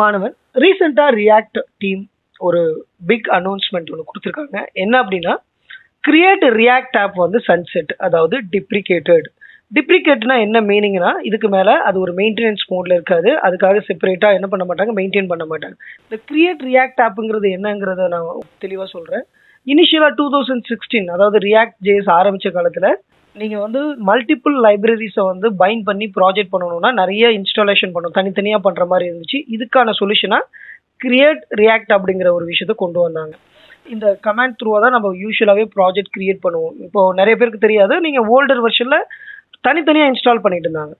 மாணவன் ரீசெண்டா react team ஒரு பிக் அனௌன்ஸ்மெண்ட் ஒன்று கொடுத்துருக்காங்க. என்ன அப்படின்னா, கிரியேட் ரியாக்ட் ஆப் வந்து சன்செட், அதாவது டிப்ரிகேட்டட். டிப்ரிகேட்னா என்ன மீனிங்னா, இதுக்கு மேல அது ஒரு மெயின்டெனன்ஸ் மோட்ல இருக்காது. அதுக்காக செப்பரேட்டா என்ன பண்ண மாட்டாங்க, மெயின்டைன் பண்ண மாட்டாங்க. இந்த கிரியேட் ரியாக்ட் ஆப்புங்கிறது என்னங்கிறத நான் தெளிவா சொல்றேன். இனிஷியலா 2016, அதாவது ரியாக்ட் ஜேஎஸ் ஆரம்பிச்ச காலத்துல நீங்க வந்து மல்டிபிள் லைப்ரரிஸை வந்து பைண்ட் பண்ணி ப்ராஜெக்ட் பண்ணணும்னா நிறைய இன்ஸ்டாலேஷன் பண்ணணும், தனித்தனியா பண்ற மாதிரி இருந்துச்சு. இதுக்கான சொல்யூஷனா கிரியேட் ரியாக்ட் அப்படிங்கிற ஒரு விஷயத்த கொண்டு வந்தாங்க. இந்த கமாண்ட் த்ரூவா தான் நம்ம யூஸ்வலாவே ப்ராஜெக்ட் கிரியேட் பண்ணுவோம். இப்போ நிறைய பேருக்கு தெரியாது, நீங்க ஓல்டர் வெர்ஷன்ல தனித்தனியா இன்ஸ்டால் பண்ணிட்டு இருந்தாங்க.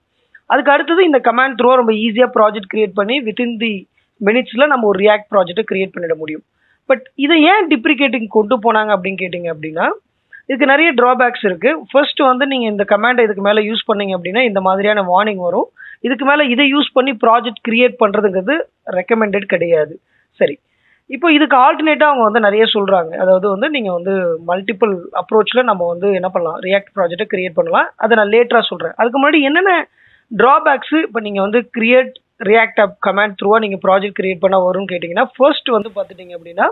அதுக்கு அடுத்தது இந்த கமாண்ட் த்ரூவா ரொம்ப ஈஸியா ப்ராஜெக்ட் கிரியேட் பண்ணி வித்தின் தி மினிட்ஸ்ல நம்ம ஒரு ரியாக்ட் ப்ராஜெக்ட்டை கிரியேட் பண்ணிட முடியும். பட் இதை ஏன் டிப்ரிகேட்டிங் கொண்டு போனாங்க அப்படின்னு கேட்டிங்க அப்படின்னா, இதுக்கு நிறைய டிராபேக்ஸ் இருக்கு. ஃபர்ஸ்ட் வந்து நீங்க இந்த கமாண்டை இதுக்கு மேல யூஸ் பண்ணீங்க அப்படின்னா இந்த மாதிரியான வார்னிங் வரும். இதுக்கு மேல இதை யூஸ் பண்ணி ப்ராஜெக்ட் கிரியேட் பண்றதுங்கிறது ரெக்கமெண்டட் கிடையாது. சரி, இப்போ இதுக்கு ஆல்டர்னேட்டா அவங்க வந்து நிறைய சொல்றாங்க. அதாவது வந்து நீங்க வந்து மல்டிபிள் அப்ரோச்ல நம்ம வந்து என்ன பண்ணலாம், ரியாக்ட் ப்ராஜெக்ட்டை கிரியேட் பண்ணலாம். அதை நான் லேட்டரா சொல்றேன். அதுக்கு முன்னாடி என்னென்ன டிராபேக்ஸ் இப்போ நீங்க வந்து கிரியேட் ரியாக்ட் ஆப் கமாண்ட் த்ரூவா நீங்க ப்ராஜெக்ட் கிரியேட் பண்ண வரும்னு கேட்டீங்கன்னா, ஃபர்ஸ்ட் வந்து பார்த்துட்டீங்க அப்படின்னா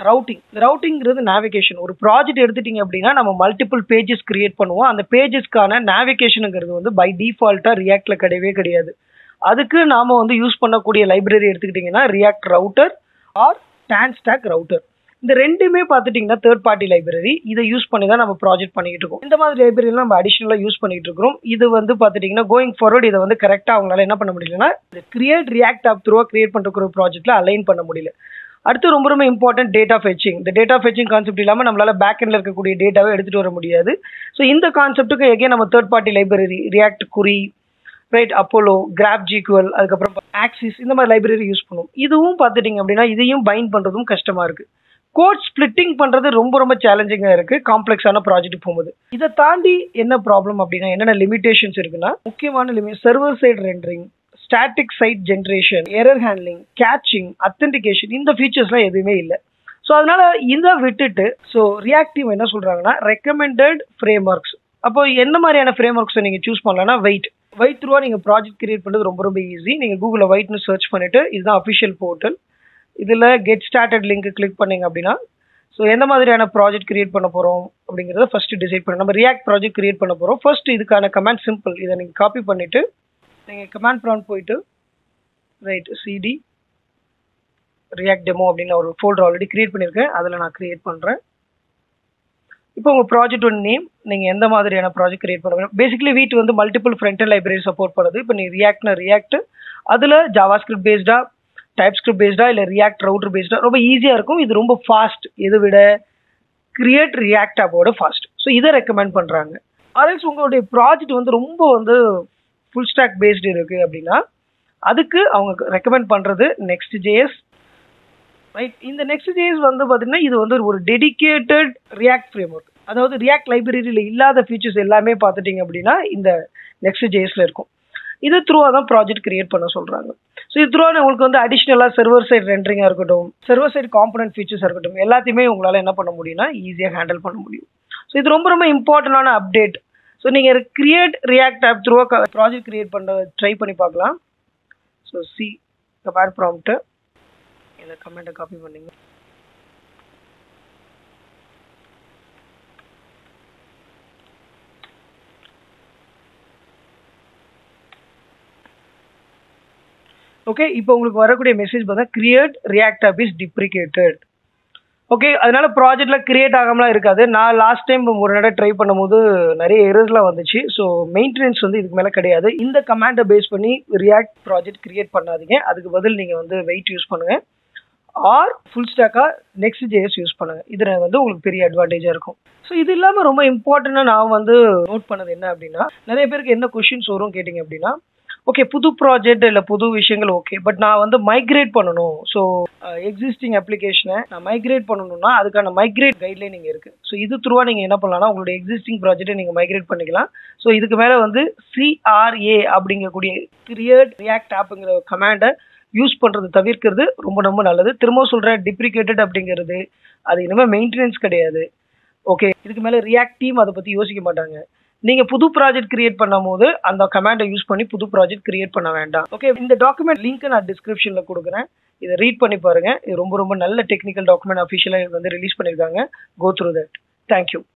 ரவுட்டிங். இந்த ரவுட்டிங்கிறது நேவிகேஷன். ஒரு ப்ராஜெக்ட் எடுத்துட்டீங்க அப்படின்னா நம்ம மல்டிபிள் பேஜஸ் கிரியேட் பண்ணுவோம். அந்த பேஜஸ்க்கான நேவிகேஷனுங்கிறது வந்து பை டிஃபால்ட்டா ரியாக்ட்ல கிடையவே கிடையாது. அதுக்கு நாம வந்து யூஸ் பண்ணக்கூடிய லைப்ரரி எடுத்துக்கிட்டீங்கன்னா ரியாக்ட் ரவுட்டர் ஆர் டான்ஸ்டாக் ரவுட்டர். இந்த ரெண்டுமே பார்த்துட்டீங்கன்னா தேர்ட் பார்ட்டி லைப்ரரி. இதை யூஸ் பண்ணி தான் நம்ம ப்ராஜெக்ட் பண்ணிட்டு இருக்கோம். இந்த மாதிரி லைப்ரரிலாம் நம்ம அடிஷனலா யூஸ் பண்ணிட்டு இருக்கிறோம். இது வந்து பார்த்துட்டீங்கன்னா கோயிங் ஃபார்வர்ட் இதை வந்து கரெக்டா அவங்களால என்ன பண்ண முடியலன்னா, இந்த கிரியேட் ரியாக்ட் ஆப் த்ரூவா கிரியேட் பண்ற ஒரு ப்ராஜெக்ட்ல அலைன் பண்ண முடியல. அடுத்து ரொம்ப ரொம்ப இம்பார்ட்டன்ட் டேட்டா ஃபெச்சிங். இந்த டேட்டா ஃபெச்சிங் கான்செப்ட் இல்லாமல் நம்மளால பேக் எண்ட்ல இருக்கக்கூடிய டேட்டாவை எடுத்துட்டு வர முடியாது. ஸோ இந்த கான்செப்ட்டுக்கு எகைன் நம்ம தேர்ட் பார்ட்டி லைப்ரரி ரியாக்ட் குறி, ரைட், அப்போலோ, கிராப் ஜிக்யூஎல், அதுக்கப்புறம் ஆக்சிஸ், இந்த மாதிரி லைப்ரரி யூஸ் பண்ணுவோம். இதுவும் பார்த்துட்டீங்க அப்படின்னா இதையும் பைண்ட் பண்றதும் கஷ்டமா இருக்கு. கோட் ஸ்பிளிட்டிங் பண்றது ரொம்ப ரொம்ப சேலஞ்சிங்கா இருக்கு காம்ப்ளெக்ஸான ப்ராஜெக்ட் போகும்போது. இதை தாண்டி என்ன ப்ராப்ளம் அப்படின்னா, என்னென்ன லிமிடேஷன்ஸ் இருக்குன்னா, முக்கியமான limit server side rendering, static site generation, error handling, caching, authentication, இந்த ஃபீச்சர்ஸ்லாம் எதுவுமே இல்லை. ஸோ அதனால இதை விட்டுட்டு ரியாக்ட் டீம் என்ன சொல்றாங்கன்னா, ரெக்கமெண்டட் ஃப்ரேம் ஒர்க்ஸ். அப்போ என்ன மாதிரியான ஃப்ரேம் ஒர்க்ஸை நீங்க சூஸ் பண்ணலாம்னா, வெயிட் த்ரூவா நீங்க ப்ராஜெக்ட் கிரியேட் பண்ணுறது ரொம்ப ரொம்ப ஈஸி. நீங்க கூகுளில் வெயிட்னு சர்ச் பண்ணிட்டு இதுதான் அஃபிஷியல் போர்ட்டல். இதில் கெட் ஸ்டார்டட் லிங்க் கிளிக் பண்ணீங்க அப்படின்னா எந்த மாதிரியான ப்ராஜெக்ட் கிரியேட் பண்ண போறோம் அப்படிங்கிறத ஃபர்ஸ்ட் டிசைட் பண்ணணும். நம்ம ரியாக்ட் ப்ராஜெக்ட் கிரியேட் பண்ண போறோம். ஃபர்ஸ்ட் இதுக்கான கமாண்ட் சிம்பிள். இதை நீங்க காப்பி பண்ணிட்டு நீங்க கமாண்ட் ப்ராம்ப்ட் போயிட்டு ரைட் சிடி ரியாக்ட் டெமோ அப்படின்னு ஒரு ஃபோல்டர் ஆல்ரெடி கிரியேட் பண்ணியிருக்கேன், அதில் நான் கிரியேட் பண்ணுறேன். இப்போ உங்கள் ப்ராஜெக்டோட நேம், நீங்கள் எந்த மாதிரியான ப்ராஜெக்ட் கிரியேட் பண்ண வேணும். பேசிக்கலி வீட் வந்து multiple front and library support பண்ணுது. இப்போ நீ ரியாக்ட்னா ரியாக்ட், அதில் ஜாவா ஸ்கிரிப்ட் பேஸ்டா, டைப் ஸ்கிரிப்ட் பேஸ்டா, இல்லை ரியாக்ட் ரவுட்டர் பேஸ்டா, ரொம்ப ஈஸியாக இருக்கும். இது ரொம்ப ஃபாஸ்ட். இதை விட கிரியேட் ரியாக்ட் ஆப்போட ஃபாஸ்ட். ஸோ இதை ரெக்கமெண்ட் பண்ணுறாங்க. அதர்ஸ் உங்களுடைய ப்ராஜெக்ட் வந்து ரொம்ப வந்து ஃபுல் ஸ்டாக் பேஸ்டு இருக்கு அப்படின்னா அதுக்கு அவங்க ரெக்கமெண்ட் பண்றது நெக்ஸ்ட் ஜேஎஸ், ரைட். இந்த நெக்ஸ்ட் ஜேஎஸ் வந்து பார்த்தீங்கன்னா இது வந்து ஒரு டெடிகேட்டட் ரியாக்ட் ஃப்ரேம் ஒர்க். அதாவது ரியாக்ட் லைப்ரரியில் இல்லாத ஃபீச்சர்ஸ் எல்லாமே பார்த்துட்டீங்க அப்படின்னா இந்த நெக்ஸ்ட் ஜேஎஸ்ல இருக்கும். இது த்ரூவா தான் ப்ராஜெக்ட் கிரியேட் பண்ண சொல்றாங்க. ஸோ இது த்ரூவா உங்களுக்கு வந்து அடிஷ்னலாக சர்வர் சைட் ரெண்டரிங்காக இருக்கட்டும், சர்வர் சைட் காம்பனன்ட் ஃபீச்சர்ஸாக இருக்கட்டும், எல்லாத்தையுமே உங்களால் என்ன பண்ண முடியும்னா ஈஸியாக ஹேண்டில் பண்ண முடியும். ஸோ இது ரொம்ப ரொம்ப இம்பார்ட்டண்டான அப்டேட். ஸோ நீங்கள் கிரியேட் ரியாக்ட் ஆப் த்ரூவா ப்ராஜெக்ட் கிரியேட் பண்ண ட்ரை பண்ணி பார்க்கலாம். ஸோ சி கமாண்ட் ப்ராம்ப்ட், இந்த கமெண்ட்டை காப்பி பண்ணிங்க. ஓகே, இப்போ உங்களுக்கு வரக்கூடிய மெசேஜ் பார்த்தா create react app is deprecated. Okay, அதனால ப்ராஜெக்ட்ல கிரியேட் ஆகாமலாம் இருக்காது. நான் லாஸ்ட் டைம் ஒரு நடை ட்ரை பண்ணும்போது நிறைய எரர்ஸ்லாம் வந்துச்சு. ஸோ மெயின்டெனன்ஸ் வந்து இதுக்கு மேலே கிடையாது. இந்த கமாண்டை பேஸ் பண்ணி ரியாக்ட் ப்ராஜெக்ட் கிரியேட் பண்ணாதீங்க. அதுக்கு பதில் நீங்கள் வந்து வெயிட் யூஸ் பண்ணுங்க ஆர் ஃபுல் ஸ்டாக்கா நெக்ஸ்ட் ஜேஎஸ் யூஸ் பண்ணுங்க. இது வந்து உங்களுக்கு பெரிய அட்வான்டேஜாக இருக்கும். ஸோ இது இல்லாமல் ரொம்ப இம்பார்ட்டண்டாக நான் வந்து நோட் பண்ணது என்ன அப்படின்னா, நிறைய பேருக்கு என்ன கொஷின்ஸ் வரும் கேட்டிங்க அப்படின்னா, ஓகே புது ப்ராஜெக்ட் இல்லை புது விஷயங்கள் ஓகே, பட் நான் வந்து மைக்ரேட் பண்ணணும். ஸோ எக்ஸிஸ்டிங் அப்ளிகேஷனை நான் மைக்ரேட் பண்ணணும்னா அதுக்கான மைக்ரேட் கைட்லைன் இங்கே இருக்குது. ஸோ இது த்ரூவா நீங்கள் என்ன பண்ணலாம்னா உங்களுடைய எக்ஸிஸ்டிங் ப்ராஜெக்டை நீங்கள் மைக்ரேட் பண்ணிக்கலாம். ஸோ இதுக்கு மேலே வந்து CRA அப்படிங்கக்கூடிய கிரியேட் ரியாக்ட் ஆப்புங்கிற கமாண்டை யூஸ் பண்ணுறது தவிர்க்கிறது ரொம்ப ரொம்ப நல்லது. திரும்ப சொல்கிறேன், டிப்ரிகேட்டட் அப்படிங்கிறது அது இனிமேல் மெயின்டெனன்ஸ் கிடையாது. ஓகே, இதுக்கு மேலே ரியாக்ட் டீம் அதை பற்றி யோசிக்க மாட்டாங்க. நீங்க புது ப்ராஜெக்ட் கிரியேட் பண்ணும்போது அந்த கமாண்டை யூஸ் பண்ணி புது ப்ராஜெக்ட் கிரியேட் பண்ண வேண்டாம். ஓகே, இந்த டாக்குமெண்ட் லிங்க் நான் டிஸ்கிரிப்ஷன்ல கொடுக்குறேன். இதை ரீட் பண்ணி பாருங்க. இது ரொம்ப ரொம்ப நல்ல டெக்னிக்கல் டாக்குமெண்ட் அஃபிஷியலாக வந்து ரிலீஸ் பண்ணியிருக்காங்க. Go through that. தேங்க்யூ.